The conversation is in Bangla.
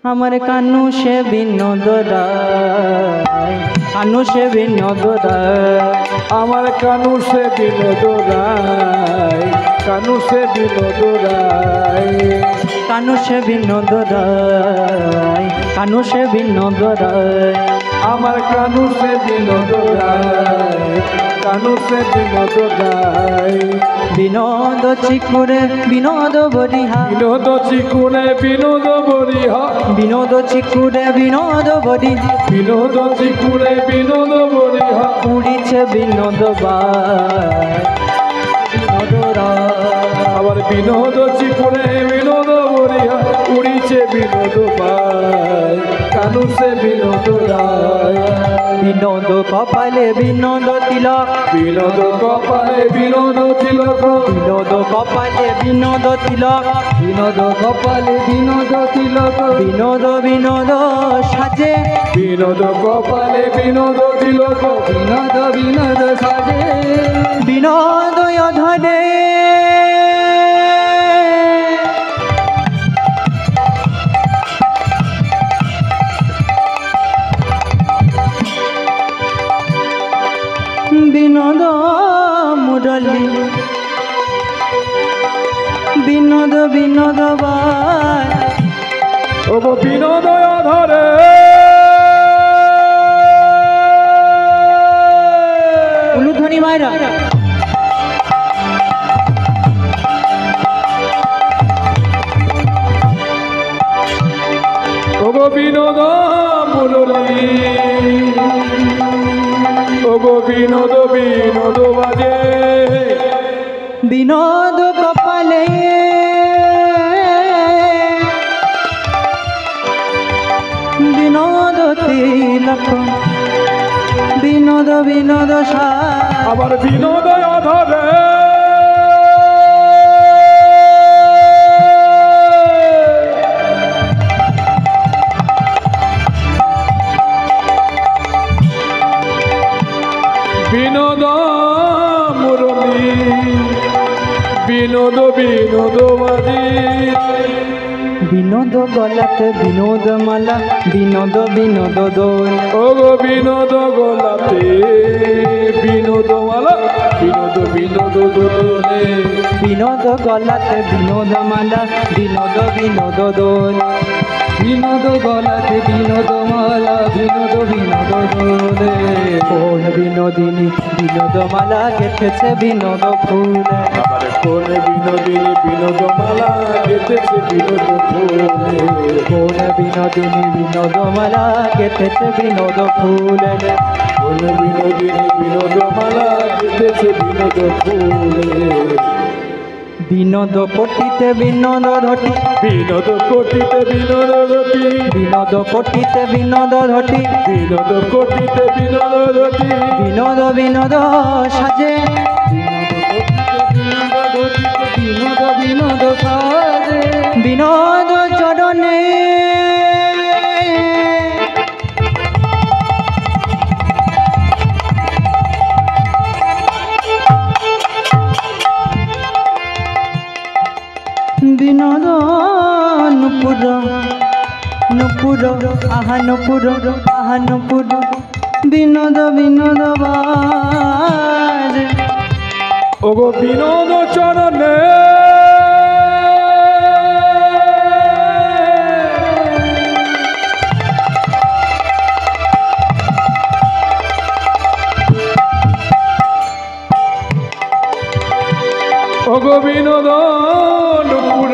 আমার কানু সে বিনোদ রায়, কানু সে বিনোদ রায়, আমার কানু সে বিনোদ রায়, কানু সে বিনোদ রায়, কানু সে বিনোদ রায়, কানু সে বিনোদ রায়, আমার কানু সে বিনোদ রায়, কানু সে বিনোদ রায়। বিনোদ চিকুরে বিনোদ বরিহা, বিনোদ চিকুরে বিনোদ বরিহা, বিনোদ চিকুরে বিনোদ বরিহা, বিনোদ চিকুরে বিনোদ বরিহা, উড়িছে বিনোদ বাই, বিনোদ রায়, আবার বিনোদ চিকুরে বিনোদ বরিহা, উড়িছে বিনোদ বাই, কানু সে বিনোদ রায়। বিনোদ কপালে বিনোদ তিলক, বিনোদ কপালে বিনোদ তিলক, বিনোদ কপালে বিনোদ তিলক, বিনোদ কপালে বিনোদ তিলক, বিনোদ বিনোদ সাজে, বিনোদ কপালে বিনোদ তিলক, বিনোদ বিনোদ সাজে, বিনোদ অধরে বিনোদ মুরলী, বিনোদ বিনোদ বাই, ও গো বিনোদ ধরে উলুধ্বনি মায়েরা, ও গো বিনোদ মুরলী, ও গো বিনোদ বিনোদ বাজে, বিনোদ কপালে বিনোদ তিলক, বিনোদ বিনোদ সাজ, আবার বিনোদ ধরে বিনোদ মুরলী, বিনোদ বিনোদ বাজি, বিনোদ গলাতে বিনোদ মালা, বিনোদ বিনোদ দোল, ও গো বিনোদ গোলাপে বিনোদ মালা, বিনোদ বিনোদ দোলে, বিনোদ গলাতে বিনোদ মালা, বিনোদ বিনোদ দোল, বিনোদ গলাতে বিনোদ মালা, বিনোদ বিনোদ দোলে, কোন বিনোদিনী বিনোদ মালা গেথেছে বিনোদ ফুল, আবার কোন বিনোদিনী বিনোদ মালা গেঁথেছে বিনোদ ফুলে, কোন বিনোদিনী বিনোদ মালা গেথেছে বিনোদ ফুল, কোন বিনোদিনী বিনোদ মালা গেঁথেছে বিনোদ ফুলে, বিনোদ কোটিতে বিনোদ ঘটি, বিনোদ কোটিতে বিনোদ রতি, বিনোদ কোটিতে বিনোদ ঘটি, বিনোদ কোটিতে বিনোদ রতি, বিনোদ বিনোদ সাজে, বিনোদ বিনোদ সাজে, বিনোদ চরণে বিনোদ নুপুর, নুপুর আহা নুপুর, আহা নুপুর, বিনোদ বিনোদ বাজ, ও গো বিনোদ চরণে ও গো বিনোদ নুপুর,